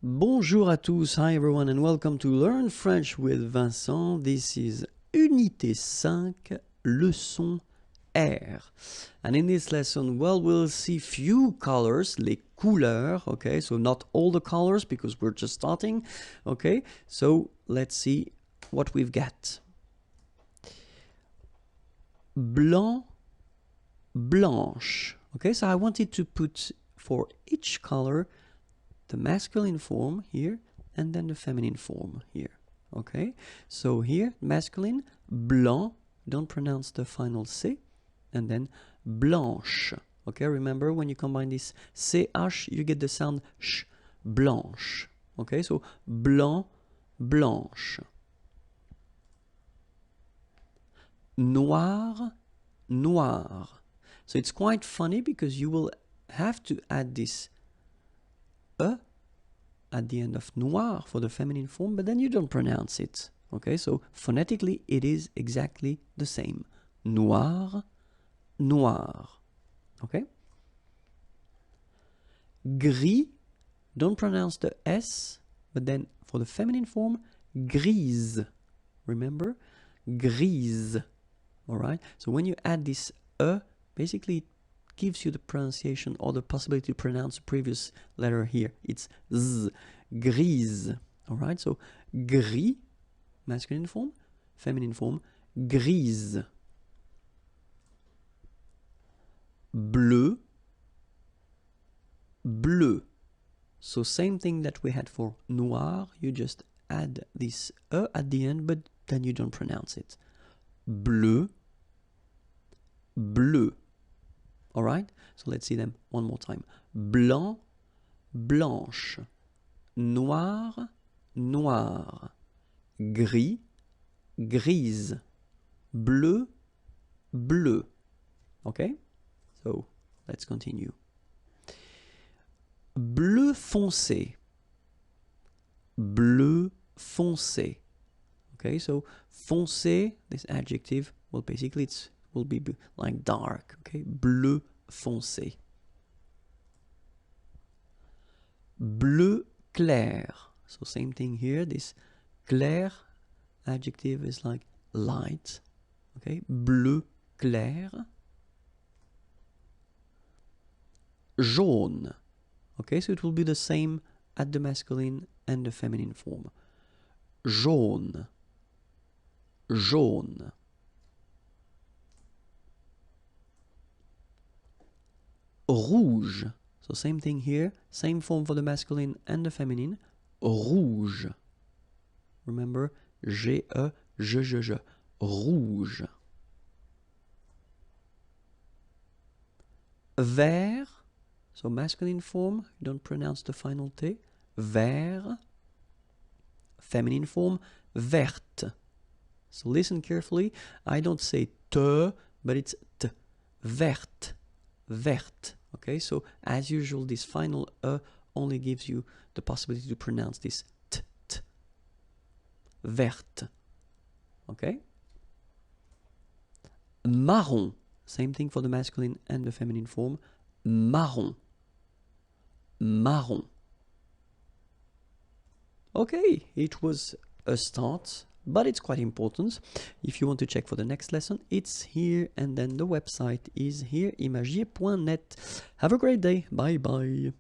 Bonjour à tous, hi everyone and welcome to Learn French with Vincent. This is Unité 5, leçon R. And in this lesson, well, we'll see few colors, les couleurs, okay? So not all the colors because we're just starting, okay? So let's see what we've got. Blanc, blanche, okay? So I wanted to put for each color the masculine form here and then the feminine form here, okay? So here, masculine, blanc, don't pronounce the final C, and then blanche, okay? Remember when you combine this CH, you get the sound sh, blanche, okay? So blanc, blanche. Noir, noir. So it's quite funny because you will have to add this E at the end of noir for the feminine form, but then you don't pronounce it. Okay, so phonetically it is exactly the same. Noir, noir. Okay? Gris, don't pronounce the S, but then for the feminine form, grise. Remember? Grise. Alright? So when you add this E, basically it gives you the pronunciation or the possibility to pronounce the previous letter here. It's Z, grise. Alright, so gris, masculine form, feminine form, grise. Bleu, bleu. So same thing that we had for noir, you just add this E at the end, but then you don't pronounce it. Bleu, bleu. Alright, so let's see them one more time. Blanc, blanche. Noir, noir. Gris, grise. Bleu, bleu. Okay, so let's continue. Bleu foncé. Bleu foncé. Okay, so foncé, this adjective, well, basically it will be like dark. Okay, bleu foncé. Bleu clair. So same thing here. This clair adjective is like light. Okay, bleu clair. Jaune. Okay, so it will be the same at the masculine and the feminine form. Jaune. Jaune. Rouge. So same thing here, same form for the masculine and the feminine. Rouge. Remember, G-E, je. Rouge. Vert. So masculine form, don't pronounce the final T. Vert. Feminine form, verte. So listen carefully. I don't say te, but it's t. Verte. Verte. Okay, so as usual, this final E only gives you the possibility to pronounce this t. Verte. Okay? Marron. Same thing for the masculine and the feminine form. Marron. Marron. Okay, it was a start, but it's quite important. If you want to check for the next lesson, it's here, and then the website is here, imagier.net. Have a great day. Bye bye.